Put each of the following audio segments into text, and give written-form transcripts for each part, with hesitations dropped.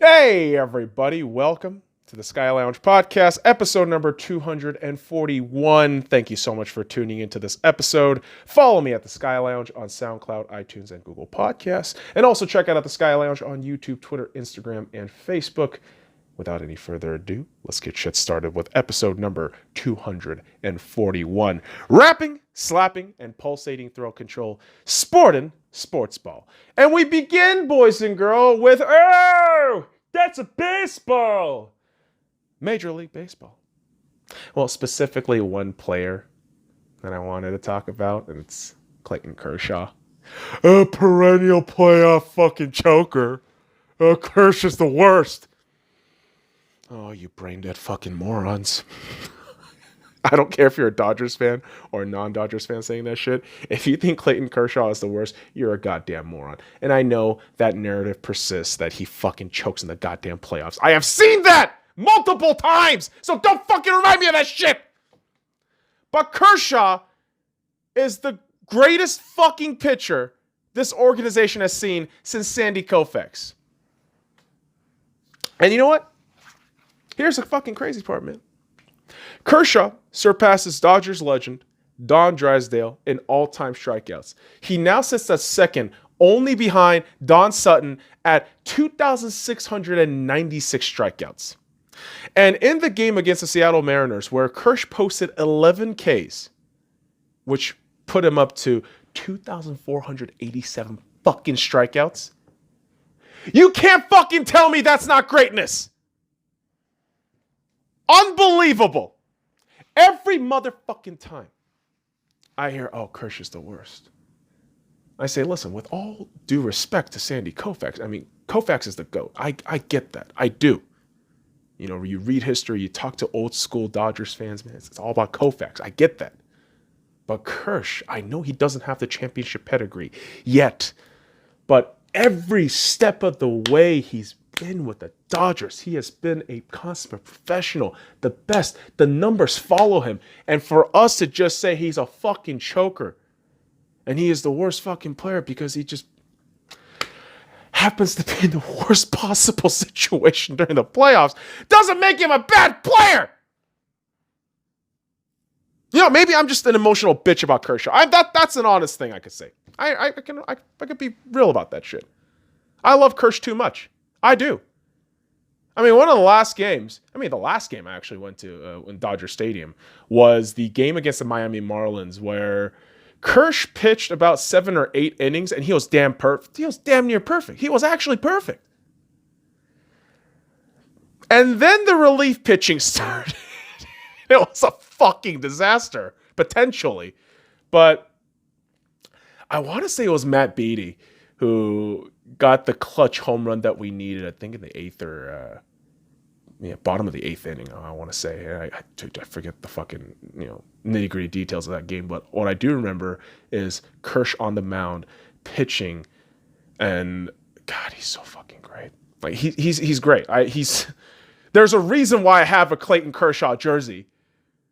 Hey, everybody. Welcome to the SC.Y podcast, episode number 241. Thank you so much for tuning into this episode. Follow me at the SC.Y on SoundCloud, iTunes, and Google Podcasts. And also check out the SC.Y on YouTube, Twitter, Instagram, and Facebook. Without any further ado, let's get shit started with episode number 241. Rapping, slapping, and pulsating throat control, Sportin, Sportsball. And we begin, boys and girls, with, oh, that's a baseball. Major League Baseball. Well, specifically one player that I wanted to talk about, and it's Clayton Kershaw. A perennial playoff fucking choker. Kershaw's the worst. Oh, you brain-dead fucking morons. I don't care if you're a Dodgers fan or a non-Dodgers fan saying that shit. If you think Clayton Kershaw is the worst, you're a goddamn moron. And I know that narrative persists that he fucking chokes in the goddamn playoffs. I have seen that multiple times, so don't fucking remind me of that shit. But Kershaw is the greatest fucking pitcher this organization has seen since Sandy Koufax. And you know what? Here's the fucking crazy part, man. Kershaw surpasses Dodgers legend Don Drysdale in all-time strikeouts. He now sits at second, only behind Don Sutton at 2,696 strikeouts. And in the game against the Seattle Mariners, where Kersh posted 11 Ks, which put him up to 2,487 fucking strikeouts, you can't fucking tell me that's not greatness. Unbelievable. Every motherfucking time I hear, oh, Kershaw's the worst, I say, listen, with all due respect to Sandy Koufax, I mean, Koufax is the GOAT. I get that. I do. You know, you read history, you talk to old school Dodgers fans, man, it's all about Koufax. I get that. But Kersh, I know he doesn't have the championship pedigree yet, but every step of the way he's been with the Dodgers, he has been a consummate professional, the best. The numbers follow him. And for us to just say he's a fucking choker and he is the worst fucking player because he just happens to be in the worst possible situation during the playoffs doesn't make him a bad player. You know, maybe I'm just an emotional bitch about Kershaw. That's an honest thing I could say. I could be real about that shit. I love Kersh too much. I do. I mean, one of the last games, the last game I actually went to in Dodger Stadium was the game against the Miami Marlins where Kersh pitched about 7 or 8 innings and he was damn perfect. He was damn near perfect. He was actually perfect. And then the relief pitching started. It was a fucking disaster, potentially. But I want to say it was Matt Beatty who got the clutch home run that we needed, I think in the 8th or bottom of the 8th inning, I want to say. I forget the fucking nitty-gritty details of that game, but what I do remember is Kersh on the mound pitching, and God, he's so fucking great. Like he's great. There's a reason why I have a Clayton Kershaw jersey.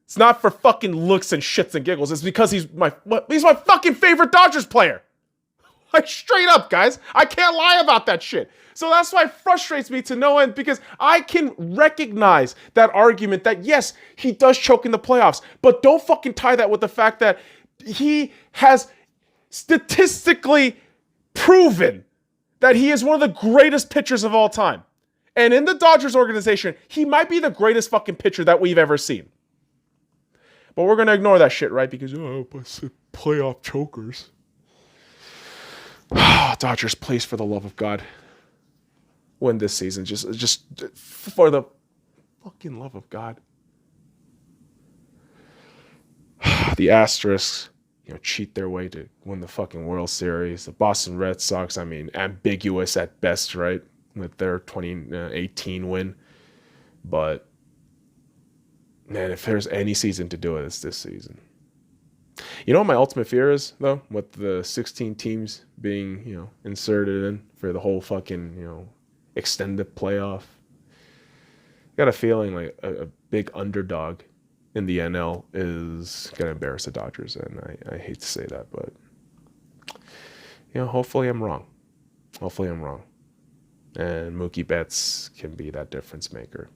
It's not for fucking looks and shits and giggles. It's because he's my fucking favorite Dodgers player. Like, straight up, guys. I can't lie about that shit. So that's why it frustrates me to no end, because I can recognize that argument that, yes, he does choke in the playoffs, but don't fucking tie that with the fact that he has statistically proven that he is one of the greatest pitchers of all time. And in the Dodgers organization, he might be the greatest fucking pitcher that we've ever seen. But we're going to ignore that shit, right? Because, playoff chokers. Dodgers, please, for the love of God, win this season. Just for the fucking love of God. The Asterisks, cheat their way to win the fucking World Series. The Boston Red Sox, ambiguous at best, right? With their 2018 win. But, man, if there's any season to do it, it's this season. You know what my ultimate fear is, though? With the 16 teams being, inserted in for the whole fucking, extended playoff. I got a feeling like a big underdog in the NL is going to embarrass the Dodgers. And I hate to say that, but, hopefully I'm wrong. And Mookie Betts can be that difference maker.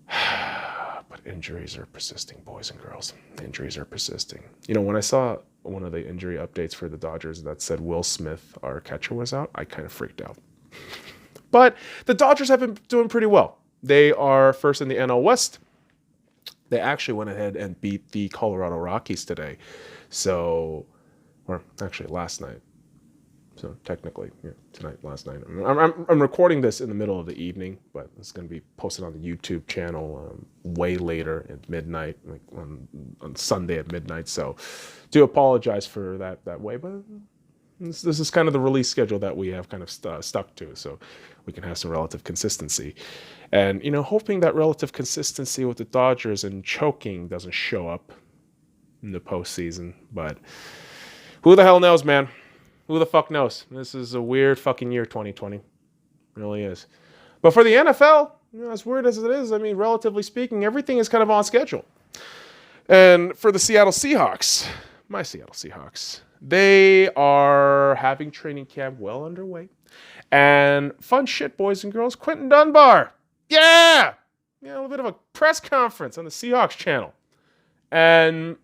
But injuries are persisting, boys and girls. Injuries are persisting. You know, when I saw one of the injury updates for the Dodgers that said Will Smith, our catcher, was out, I kind of freaked out. But the Dodgers have been doing pretty well. They are first in the NL West. They actually went ahead and beat the Colorado Rockies today. So, or actually last night. So technically, yeah, tonight, last night. I'm recording this in the middle of the evening, but it's going to be posted on the YouTube channel way later at midnight, like on Sunday at midnight. So do apologize for that way, but this is kind of the release schedule that we have kind of stuck to, so we can have some relative consistency. And, you know, hoping that relative consistency with the Dodgers and choking doesn't show up in the postseason. But who the hell knows, man? Who the fuck knows? This is a weird fucking year, 2020. It really is. But for the NFL, you know, as weird as it is, I mean, relatively speaking, everything is kind of on schedule. And for the Seattle Seahawks, my Seattle Seahawks, they are having training camp well underway. And fun shit, boys and girls, Quentin Dunbar. Yeah! You know, a little bit of a press conference on the Seahawks channel. And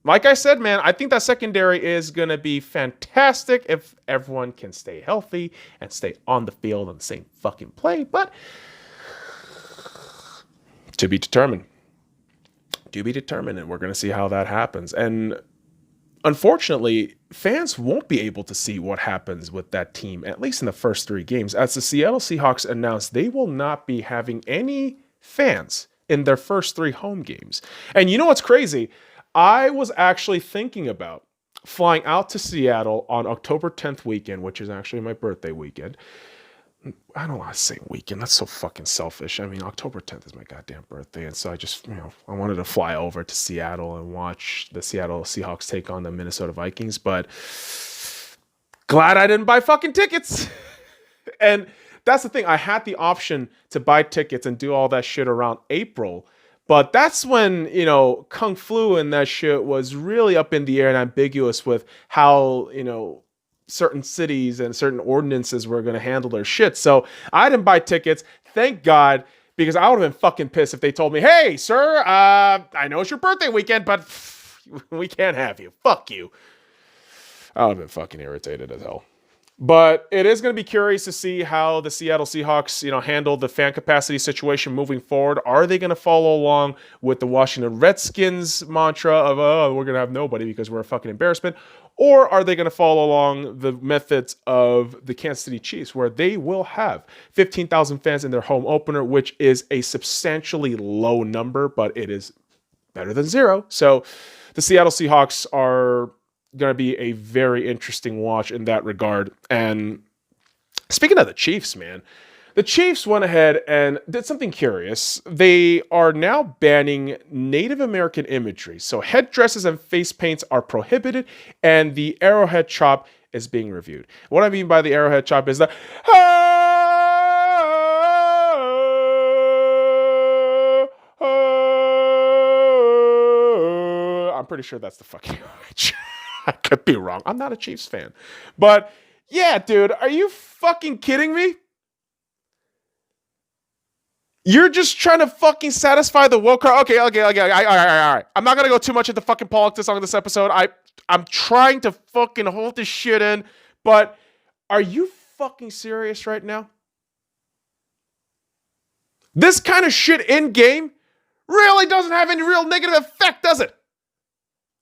like I said, man, I think that secondary is going to be fantastic if everyone can stay healthy and stay on the field on the same fucking play. But to be determined. To be determined, and we're going to see how that happens. And unfortunately, fans won't be able to see what happens with that team, at least in the first 3 games. As the Seattle Seahawks announced, they will not be having any fans in their first 3 home games. And you know what's crazy? I was actually thinking about flying out to Seattle on October 10th weekend, which is actually my birthday weekend. I don't want to say weekend. That's so fucking selfish. I mean, October 10th is my goddamn birthday. And so I just, you know, I wanted to fly over to Seattle and watch the Seattle Seahawks take on the Minnesota Vikings. But glad I didn't buy fucking tickets. And that's the thing. I had the option to buy tickets and do all that shit around April. But that's when, you know, Kung Flu and that shit was really up in the air and ambiguous with how, you know, certain cities and certain ordinances were going to handle their shit. So I didn't buy tickets. Thank God, because I would have been fucking pissed if they told me, hey, sir, I know it's your birthday weekend, but we can't have you. Fuck you. I would have been fucking irritated as hell. But it is going to be curious to see how the Seattle Seahawks, you know, handle the fan capacity situation moving forward. Are they going to follow along with the Washington Redskins mantra of, oh, we're going to have nobody because we're a fucking embarrassment? Or are they going to follow along the methods of the Kansas City Chiefs, where they will have 15,000 fans in their home opener, which is a substantially low number, but it is better than 0. So the Seattle Seahawks are going to be a very interesting watch in that regard. And speaking of the Chiefs, man, the Chiefs went ahead and did something curious. They are now banning Native American imagery. So headdresses and face paints are prohibited, and the arrowhead chop is being reviewed. What I mean by the arrowhead chop is that I'm pretty sure that's the fucking image. I could be wrong. I'm not a Chiefs fan. But yeah, dude, are you fucking kidding me? You're just trying to fucking satisfy the woke crowd. Okay. All right. I'm not going to go too much into fucking politics on this episode. I'm trying to fucking hold this shit in. But are you fucking serious right now? This kind of shit in game really doesn't have any real negative effect, does it?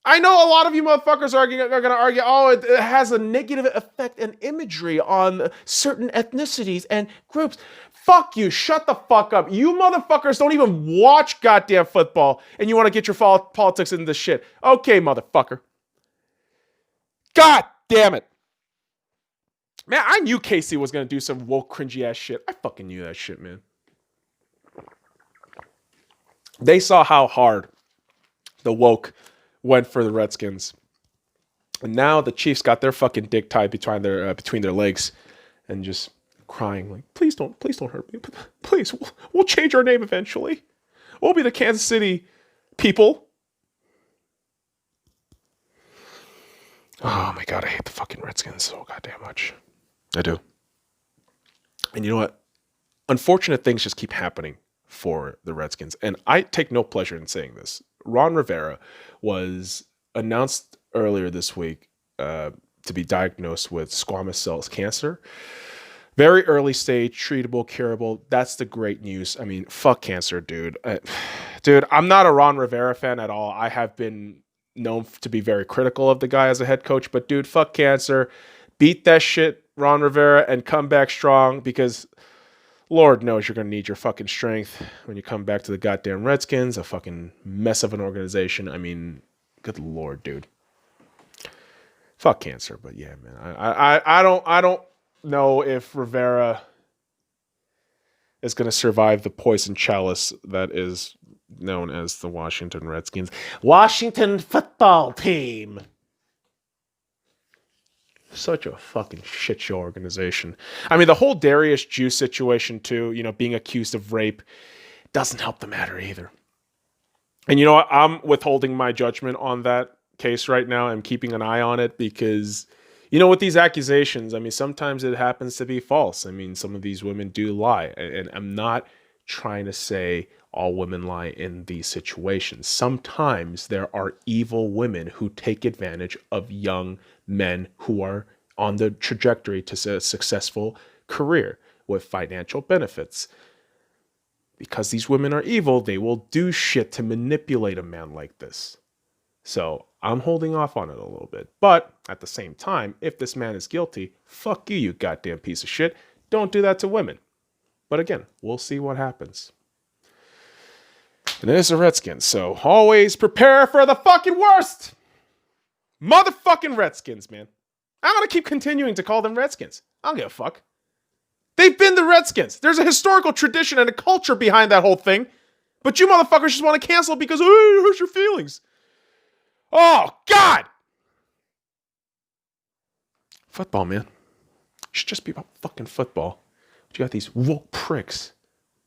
I know a lot of you motherfuckers are going to argue, oh, it has a negative effect and imagery on certain ethnicities and groups. Fuck you. Shut the fuck up. You motherfuckers don't even watch goddamn football, and you want to get your politics into this shit. Okay, motherfucker. God damn it. Man, I knew Casey was going to do some woke, cringy ass shit. I fucking knew that shit, man. They saw how hard the woke went for the Redskins. And now the Chiefs got their fucking dick tied between their legs and just crying like, please don't hurt me. Please, we'll change our name eventually. We'll be the Kansas City people. Oh my God, I hate the fucking Redskins so goddamn much. I do. And you know what? Unfortunate things just keep happening for the Redskins. And I take no pleasure in saying this. Ron Rivera was announced earlier this week to be diagnosed with squamous cell cancer. Very early stage, treatable, curable. That's the great news. I mean, fuck cancer, dude. Dude, I'm not a Ron Rivera fan at all. I have been known to be very critical of the guy as a head coach. But, dude, fuck cancer. Beat that shit, Ron Rivera, and come back strong because Lord knows you're going to need your fucking strength when you come back to the goddamn Redskins, a fucking mess of an organization. I mean, good Lord, dude. Fuck cancer, but yeah, man. I don't know if Rivera is going to survive the poison chalice that is known as the Washington Redskins. Washington football team. Such a fucking shit show organization. I mean, the whole Darius Jew situation too, being accused of rape doesn't help the matter either. And you know what? I'm withholding my judgment on that case right now. I'm keeping an eye on it because, with these accusations, I mean, sometimes it happens to be false. I mean, some of these women do lie. And I'm not trying to say all women lie in these situations. Sometimes there are evil women who take advantage of young men who are on the trajectory to a successful career with financial benefits. Because these women are evil, they will do shit to manipulate a man like this. So I'm holding off on it a little bit. But at the same time, if this man is guilty, fuck you, you goddamn piece of shit. Don't do that to women. But again, we'll see what happens. And it is the Redskins, so always prepare for the fucking worst. Motherfucking Redskins, man. I'm going to keep continuing to call them Redskins. I don't give a fuck. They've been the Redskins. There's a historical tradition and a culture behind that whole thing. But you motherfuckers just want to cancel because, oh, it hurts your feelings. Oh, God. Football, man. It should just be about fucking football. But you got these woke pricks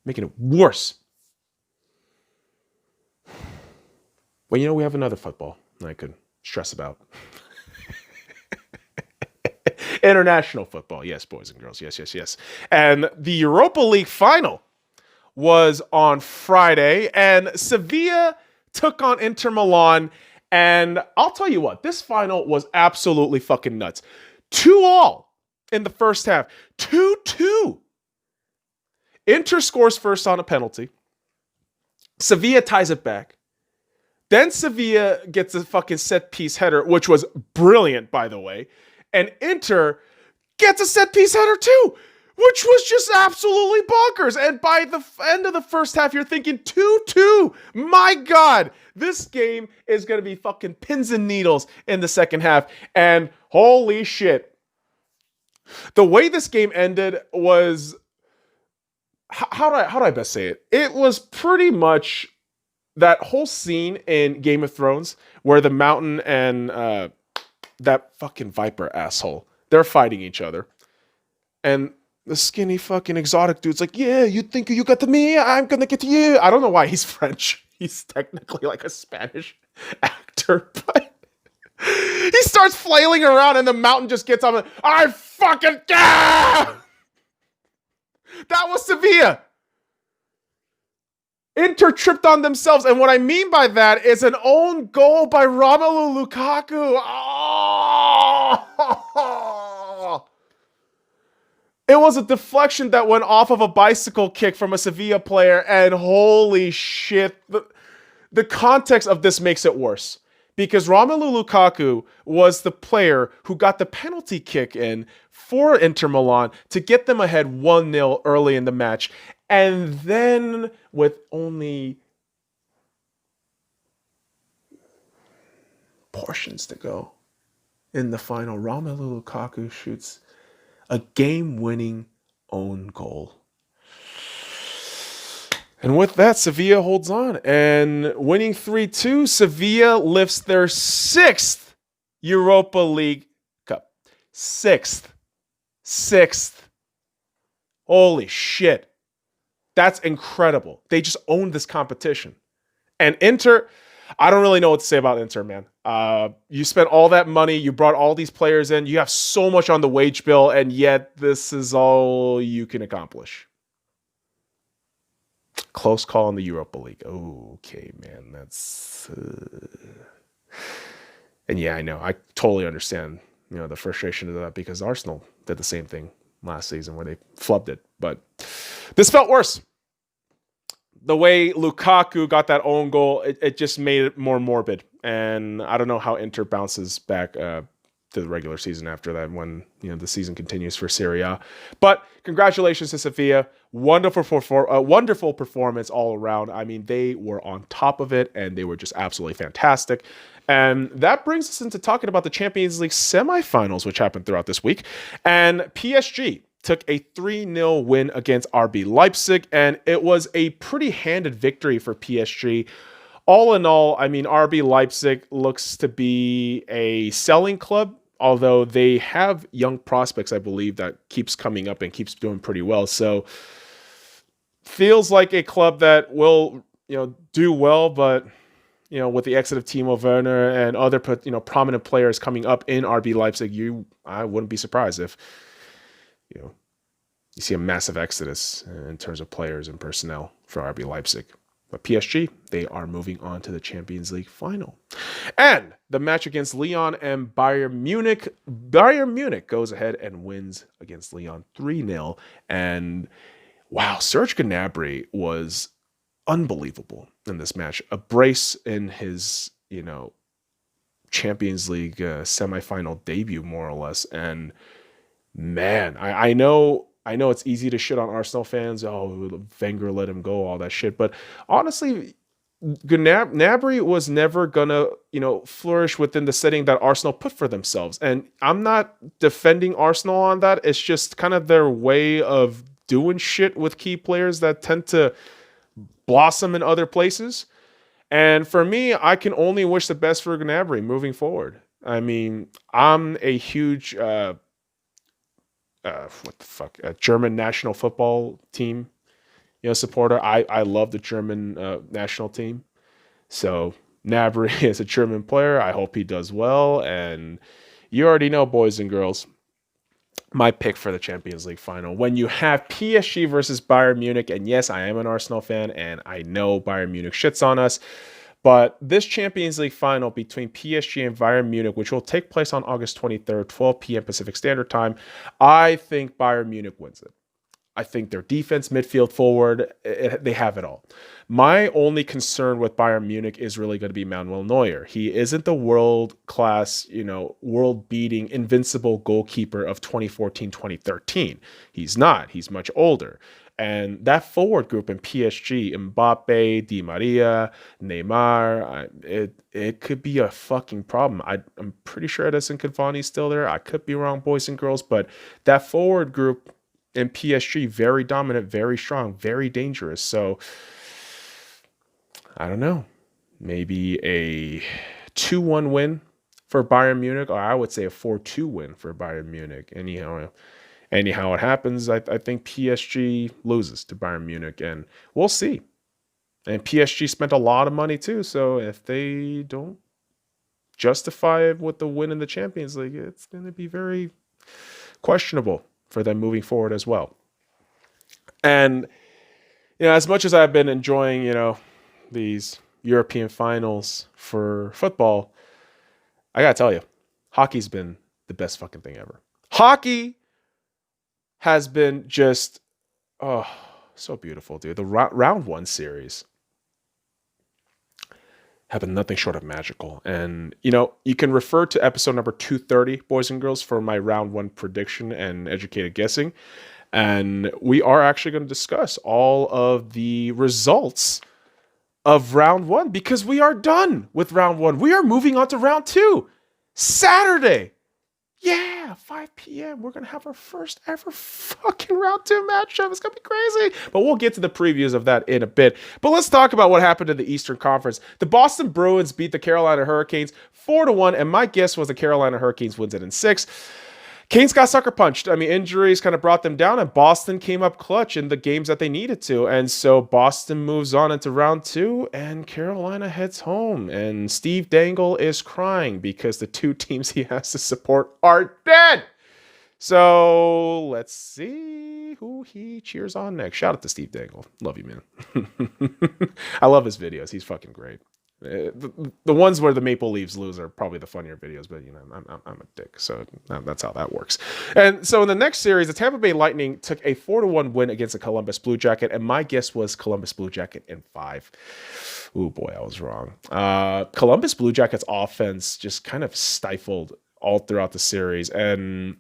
making it worse. Well, we have another football I could stress about. International football. Yes, boys and girls. Yes. And the Europa League final was on Friday, and Sevilla took on Inter Milan. And I'll tell you what, this final was absolutely fucking nuts. 2-2 in the first half. 2-2. Inter scores first on a penalty. Sevilla ties it back. Then Sevilla gets a fucking set-piece header, which was brilliant, by the way. And Inter gets a set-piece header too, which was just absolutely bonkers. And by the end of the first half, you're thinking 2-2. My God, this game is going to be fucking pins and needles in the second half. And holy shit. The way this game ended was... How do I best say it? It was pretty much that whole scene in Game of Thrones where the Mountain and that fucking Viper asshole, they're fighting each other. And the skinny fucking exotic dude's like, yeah, you think you got to me? I'm going to get to you. I don't know why he's French. He's technically like a Spanish actor, but he starts flailing around and the Mountain just gets on. I fucking... Ah! That was Sevilla. Inter tripped on themselves. And what I mean by that is an own goal by Romelu Lukaku. Oh! It was a deflection that went off of a bicycle kick from a Sevilla player. And holy shit. The context of this makes it worse. Because Romelu Lukaku was the player who got the penalty kick in for Inter Milan to get them ahead 1-0 early in the match. And then with only portions to go in the final, Romelu Lukaku shoots a game-winning own goal. And with that, Sevilla holds on. And winning 3-2, Sevilla lifts their 6th Europa League Cup. 6th. Holy shit. That's incredible. They just owned this competition. And Inter, I don't really know what to say about Inter, man. You spent all that money, you brought all these players in, you have so much on the wage bill, and yet this is all you can accomplish. Close call in the Europa League. Okay, man, that's. And yeah, I know. I totally understand, the frustration of that because Arsenal did the same thing last season where they flubbed it. But this felt worse. The way Lukaku got that own goal, it just made it more morbid. And I don't know how Inter bounces back to the regular season after that when the season continues for Serie A. But congratulations to Sevilla. Wonderful performance all around. I mean, they were on top of it, and they were just absolutely fantastic. And that brings us into talking about the Champions League semifinals, which happened throughout this week. And PSG took a 3-0 win against RB Leipzig, and it was a pretty handed victory for PSG. All in all, I mean, RB Leipzig looks to be a selling club, although they have young prospects, I believe, that keeps coming up and keeps doing pretty well. So feels like a club that will, do well, but with the exit of Timo Werner and other, prominent players coming up in RB Leipzig, I wouldn't be surprised if, you see a massive exodus in terms of players and personnel for RB Leipzig. But PSG, they are moving on to the Champions League final. And the match against Lyon and Bayern Munich goes ahead and wins against Lyon 3-0. And wow, Serge Gnabry was unbelievable in this match. A brace in his, Champions League semifinal debut, more or less. And man, I know it's easy to shit on Arsenal fans. Oh, Wenger let him go, all that shit. But honestly, Gnabry was never gonna, flourish within the setting that Arsenal put for themselves. And I'm not defending Arsenal on that. It's just kind of their way of doing shit with key players that tend to blossom in other places. And for me, I can only wish the best for Gnabry moving forward. I mean, I'm a huge German national football team, supporter. I love the German national team. So Gnabry is a German player. I hope he does well. And you already know, boys and girls, my pick for the Champions League final. When you have PSG versus Bayern Munich, and yes, I am an Arsenal fan, and I know Bayern Munich shits on us, but this Champions League final between PSG and Bayern Munich, which will take place on August 23rd, 12 p.m. Pacific Standard Time, I think Bayern Munich wins it. I think their defense, midfield, forward, they have it all. My only concern with Bayern Munich is really going to be Manuel Neuer. He isn't the world-class, world-beating, invincible goalkeeper of 2014-2013. He's not. He's much older. And that forward group in PSG, Mbappe, Di Maria, Neymar, it could be a fucking problem. I'm pretty sure Edison Cavani's still there. I could be wrong, boys and girls, but that forward group in PSG, very dominant, very strong, very dangerous. So, I don't know. Maybe a 2-1 win for Bayern Munich, or I would say a 4-2 win for Bayern Munich. Anyhow it happens, I think PSG loses to Bayern Munich, and we'll see. And PSG spent a lot of money too, so if they don't justify it with the win in the Champions League, it's going to be very questionable for them moving forward as well. And, as much as I've been enjoying, these European finals for football, I gotta tell you, hockey's been the best fucking thing ever. Hockey has been just, so beautiful, dude. The round one series have been nothing short of magical. And, you can refer to episode number 230, boys and girls, for my round one prediction and educated guessing. And we are actually going to discuss all of the results of round one because we are done with round one. We are moving on to round two. Saturday. Yeah, 5 p.m. We're going to have our first ever fucking round two matchup. It's going to be crazy. But we'll get to the previews of that in a bit. But let's talk about what happened in the Eastern Conference. The Boston Bruins beat the Carolina Hurricanes 4-1, and my guess was the Carolina Hurricanes wins it in 6. Canes got sucker punched. I mean, injuries kind of brought them down, and Boston came up clutch in the games that they needed to. And so Boston moves on into round 2, and Carolina heads home. And Steve Dangle is crying because the 2 teams he has to support are dead. So let's see who he cheers on next. Shout out to Steve Dangle. Love you, man. I love his videos. He's fucking great. The ones where the Maple Leafs lose are probably the funnier videos, but I'm a dick, so that's how that works. And so in the next series, the Tampa Bay Lightning took a 4-1 win against the Columbus Blue Jacket, and my guess was Columbus Blue Jacket in 5. Oh boy, I was wrong. Columbus Blue Jackets offense just kind of stifled all throughout the series, and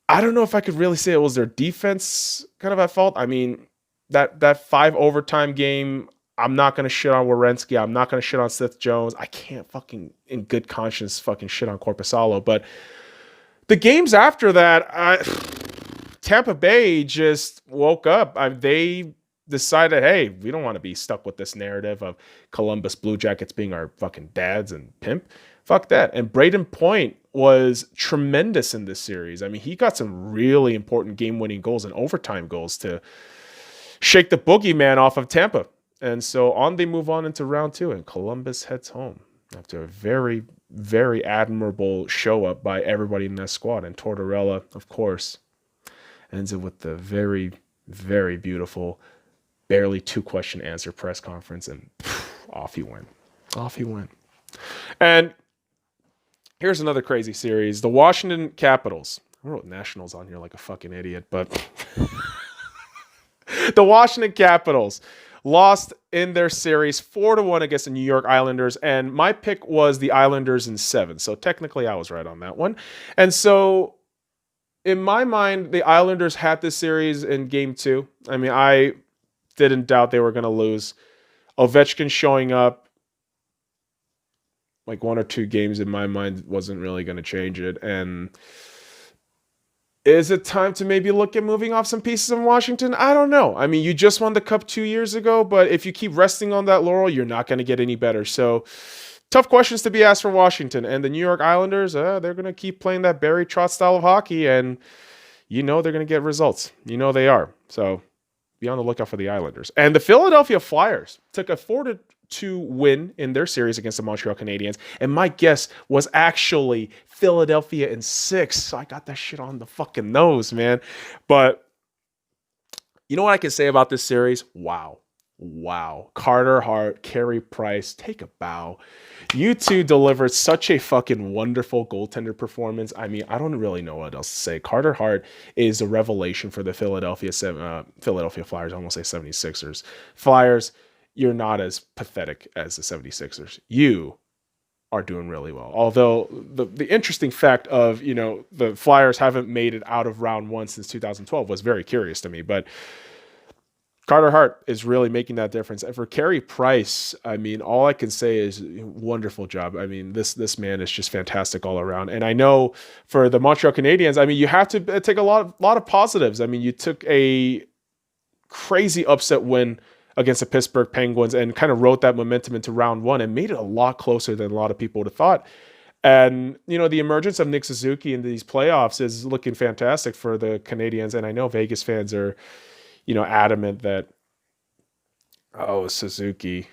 I don't know if I could really say it was their defense kind of at fault. I mean, that 5 overtime game, I'm not going to shit on Werenski. I'm not going to shit on Seth Jones. I can't fucking, in good conscience, fucking shit on Korpisalo. But the games after that, Tampa Bay just woke up. They decided, hey, we don't want to be stuck with this narrative of Columbus Blue Jackets being our fucking dads and pimp. Fuck that. And Braden Point was tremendous in this series. I mean, he got some really important game-winning goals and overtime goals to shake the boogeyman off of Tampa. And so they move on into round 2, and Columbus heads home after a very, very admirable show up by everybody in that squad. And Tortorella, of course, ends it with the very, very beautiful, barely 2-question answer press conference, and off he went. Off he went. And here's another crazy series. The Washington Capitals. I wrote Nationals on here like a fucking idiot, but the Washington Capitals lost in their series 4-1 against the New York Islanders, and my pick was the Islanders in 7. So technically I was right on that one. And so in my mind, the Islanders had this series in game 2. I mean, I didn't doubt they were going to lose. Ovechkin showing up like 1 or 2 games in my mind wasn't really going to change it. And is it time to maybe look at moving off some pieces in Washington? I don't know. I mean, you just won the Cup 2 years ago, but if you keep resting on that laurel, you're not going to get any better. So tough questions to be asked for Washington. And the New York Islanders, they're going to keep playing that Barry Trotz style of hockey, and they're going to get results. They are. So be on the lookout for the Islanders. And the Philadelphia Flyers took a 4-2 win in their series against the Montreal Canadiens. And my guess was actually Philadelphia in 6. So I got that shit on the fucking nose, man. But you know what I can say about this series? Wow. Carter Hart, Carey Price, take a bow. You two delivered such a fucking wonderful goaltender performance. I mean, I don't really know what else to say. Carter Hart is a revelation for the Philadelphia Flyers. I almost say 76ers. Flyers, you're not as pathetic as the 76ers. You are doing really well. Although the interesting fact of, the Flyers haven't made it out of round 1 since 2012 was very curious to me. But Carter Hart is really making that difference. And for Carey Price, I mean, all I can say is wonderful job. I mean, this man is just fantastic all around. And I know for the Montreal Canadiens, I mean, you have to take a lot of positives. I mean, you took a crazy upset win against the Pittsburgh Penguins and kind of wrote that momentum into round 1 and made it a lot closer than a lot of people would have thought. And, the emergence of Nick Suzuki in these playoffs is looking fantastic for the Canadiens. And I know Vegas fans are, adamant that, Suzuki,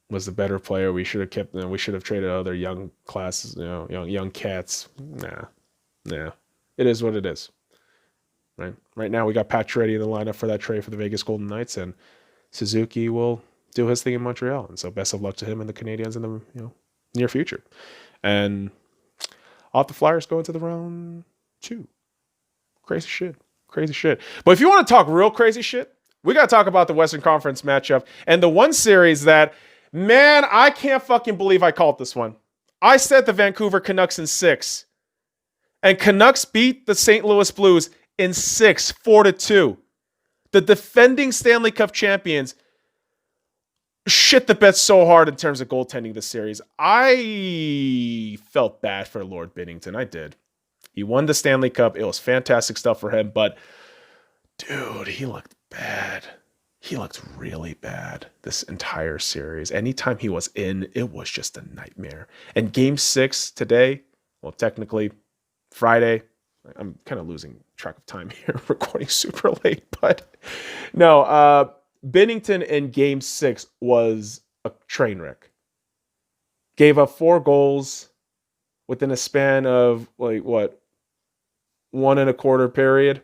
was the better player. We should have kept them. We should have traded other young classes, young cats. Nah. It is what it is. Right now we got Pacioretty in the lineup for that trade for the Vegas Golden Knights, and Suzuki will do his thing in Montreal. And so best of luck to him and the Canadiens in the near future. And off the Flyers go into the round 2. Crazy shit. But if you want to talk real crazy shit, we got to talk about the Western Conference matchup and the one series that, man, I can't fucking believe I called this one. I said the Vancouver Canucks in 6. And Canucks beat the St. Louis Blues in 6, 4-2. The defending Stanley Cup champions shit the bed so hard in terms of goaltending this series. I felt bad for Lord Binnington. I did. He won the Stanley Cup. It was fantastic stuff for him. But, dude, he looked bad. He looked really bad this entire series. Anytime he was in, it was just a nightmare. And Game 6 today, well, technically, Friday. I'm kind of losing track of time here, recording super late, but no, Bennington in game 6 was a train wreck. Gave up 4 goals within a span of 1.25 period.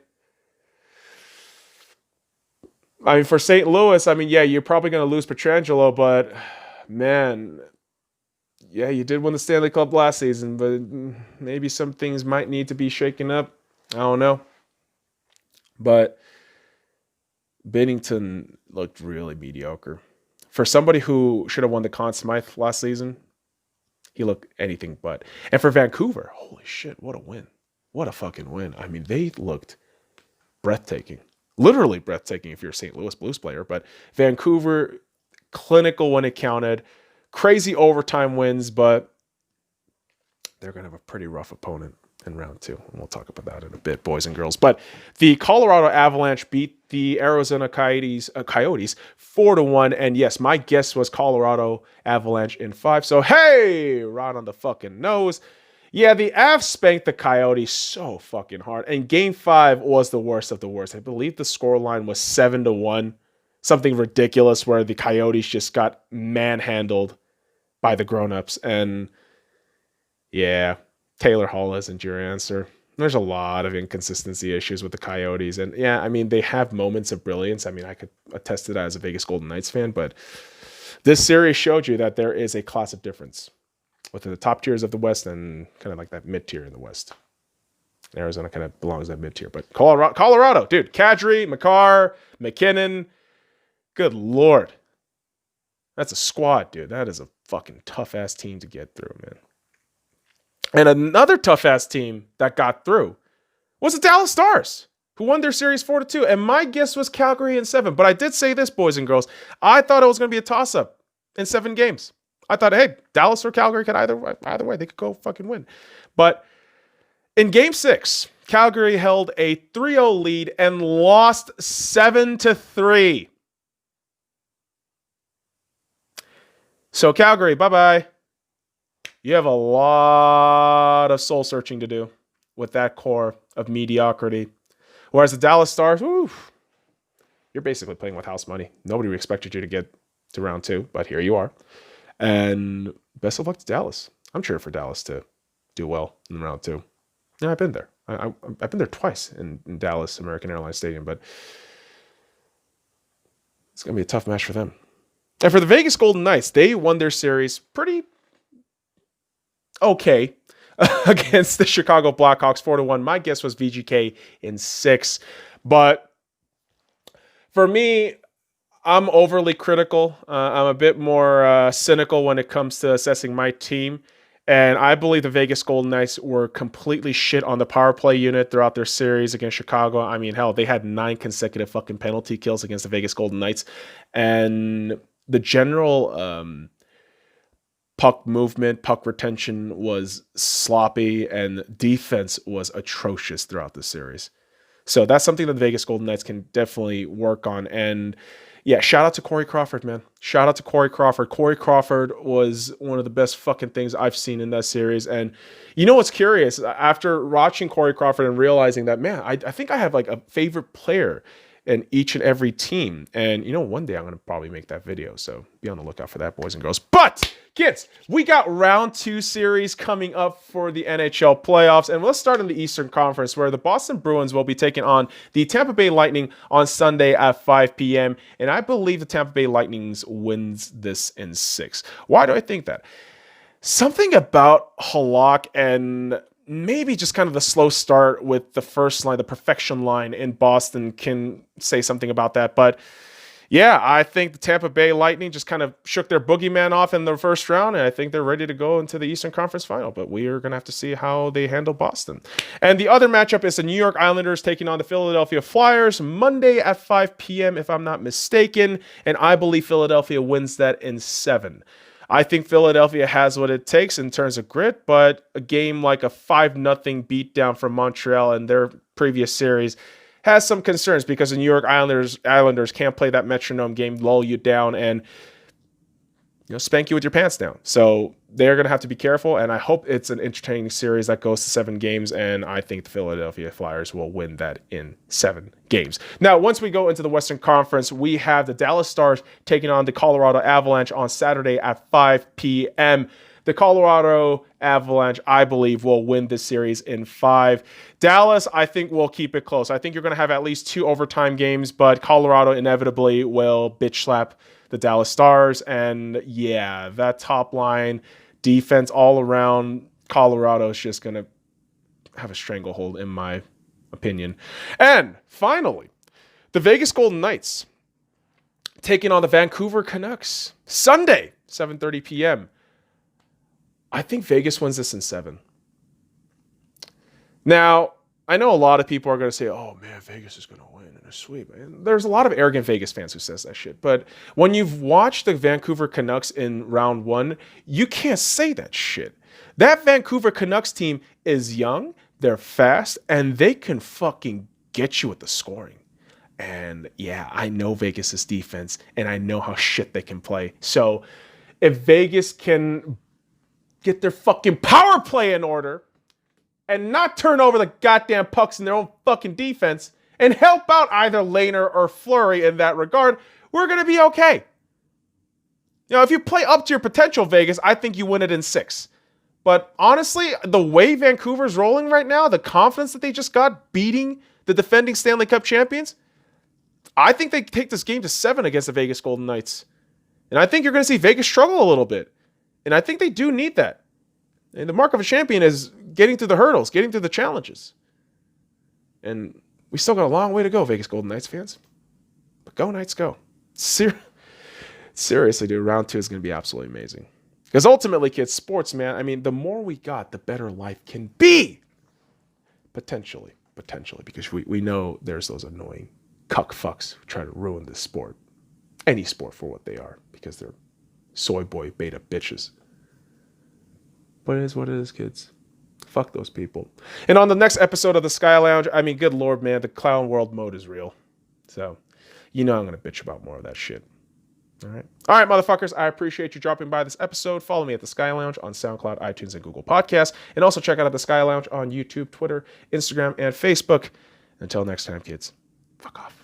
I mean, for St. Louis, yeah, you're probably going to lose Pietrangelo, but man, yeah, you did win the Stanley Cup last season, but maybe some things might need to be shaken up. I don't know. But Bennington looked really mediocre. For somebody who should have won the Conn Smythe last season, he looked anything but. And for Vancouver, holy shit, what a win. What a fucking win. I mean, they looked breathtaking. Literally breathtaking if you're a St. Louis Blues player. But Vancouver, clinical when it counted. Crazy overtime wins, but they're going to have a pretty rough opponent in round 2. And we'll talk about that in a bit, boys and girls. But the Colorado Avalanche beat the Arizona Coyotes 4-1. And yes, my guess was Colorado Avalanche in 5. So, hey, right on the fucking nose. Yeah, the Avs spanked the Coyotes so fucking hard. And game 5 was the worst of the worst. I believe the scoreline was 7-1. Something ridiculous where the Coyotes just got manhandled by the grown-ups. And yeah, Taylor Hall isn't your answer. There's a lot of inconsistency issues with the Coyotes. And yeah, I mean, they have moments of brilliance. I mean, I could attest to that as a Vegas Golden Knights fan, but this series showed you that there is a class of difference within the top tiers of the West and kind of like that mid-tier in the West. Arizona kind of belongs in that mid-tier. But Colorado, dude, Kadri, Makar, McKinnon, good Lord. That's a squad, dude. That is a fucking tough-ass team to get through, man. And another tough-ass team that got through was the Dallas Stars, who won their series 4-2. And my guess was Calgary in 7. But I did say this, boys and girls. I thought it was going to be a toss-up in 7 games. I thought, hey, Dallas or Calgary could either way. They could go fucking win. But in game 6, Calgary held a 3-0 lead and lost 7-3. So Calgary, bye-bye. You have a lot of soul searching to do with that core of mediocrity. Whereas the Dallas Stars, you're basically playing with house money. Nobody expected you to get to round 2, but here you are. And best of luck to Dallas. I'm cheering for Dallas to do well in round 2. Yeah, I've been there. I've been there twice in Dallas American Airlines Stadium, but it's going to be a tough match for them. And for the Vegas Golden Knights, they won their series pretty okay against the Chicago Blackhawks 4-1. My guess was VGK in 6. But for me, I'm overly critical. I'm a bit more cynical when it comes to assessing my team. And I believe the Vegas Golden Knights were completely shit on the power play unit throughout their series against Chicago. I mean, hell, they had 9 consecutive fucking penalty kills against the Vegas Golden Knights. And the general puck movement, puck retention was sloppy, and defense was atrocious throughout the series. So that's something that the Vegas Golden Knights can definitely work on. And yeah, shout out to Corey Crawford, man. Shout out to Corey Crawford. Corey Crawford was one of the best fucking things I've seen in that series. And you know what's curious? After watching Corey Crawford and realizing that, man, I think I have like a favorite player in each and every team. And you know, one day I'm going to probably make that video. So be on the lookout for that, boys and girls. But kids, we got round 2 series coming up for the NHL playoffs. And let's start in the Eastern Conference, where the Boston Bruins will be taking on the Tampa Bay Lightning on Sunday at 5 p.m. And I believe the Tampa Bay Lightning wins this in 6. Why do I think that? Something about Halak and maybe just kind of the slow start with the first line, the perfection line in Boston can say something about that. But yeah, I think the Tampa Bay Lightning just kind of shook their boogeyman off in the first round, and I think they're ready to go into the Eastern Conference Final. But we are going to have to see how they handle Boston. And the other matchup is the New York Islanders taking on the Philadelphia Flyers Monday at 5 p.m., if I'm not mistaken. And I believe Philadelphia wins that in 7. I think Philadelphia has what it takes in terms of grit, but a game like a 5-0 beatdown from Montreal in their previous series has some concerns because the New York Islanders can't play that metronome game, lull you down. And spank you with your pants down. So they're going to have to be careful, and I hope it's an entertaining series that goes to 7 games, and I think the Philadelphia Flyers will win that in 7 games. Now, once we go into the Western Conference, we have the Dallas Stars taking on the Colorado Avalanche on Saturday at 5 p.m. The Colorado Avalanche, I believe, will win this series in 5. Dallas, I think, will keep it close. I think you're going to have at least 2 overtime games, but Colorado inevitably will bitch slap the Dallas Stars. And yeah, that top line defense all around Colorado is just going to have a stranglehold, in my opinion. And finally, the Vegas Golden Knights taking on the Vancouver Canucks Sunday, 7:30 p.m. I think Vegas wins this in 7. Now, I know a lot of people are going to say, oh man, Vegas is going to win in a sweep. And there's a lot of arrogant Vegas fans who says that shit. But when you've watched the Vancouver Canucks in round 1, you can't say that shit. That Vancouver Canucks team is young, they're fast, and they can fucking get you with the scoring. And yeah, I know Vegas' defense, and I know how shit they can play. So if Vegas can get their fucking power play in order and not turn over the goddamn pucks in their own fucking defense and help out either Lehner or Fleury in that regard, we're going to be okay. If you play up to your potential, Vegas, I think you win it in 6. But honestly, the way Vancouver's rolling right now, the confidence that they just got beating the defending Stanley Cup champions, I think they take this game to 7 against the Vegas Golden Knights. And I think you're going to see Vegas struggle a little bit. And I think they do need that. And the mark of a champion is getting through the hurdles, getting through the challenges. And we still got a long way to go, Vegas Golden Knights fans. But go Knights, go. Seriously, dude, round 2 is going to be absolutely amazing. Because ultimately, kids, sports, man, I mean, the more we got, the better life can be. Potentially. Because we know there's those annoying cuck fucks who try to ruin this sport. Any sport for what they are. Because they're soy boy beta bitches. But it is what it is, kids. Fuck those people. And on the next episode of the Sky Lounge, I mean, good Lord, man, the clown world mode is real. So, I'm going to bitch about more of that shit. All right, motherfuckers, I appreciate you dropping by this episode. Follow me at the Sky Lounge on SoundCloud, iTunes, and Google Podcasts. And also check out the Sky Lounge on YouTube, Twitter, Instagram, and Facebook. Until next time, kids, fuck off.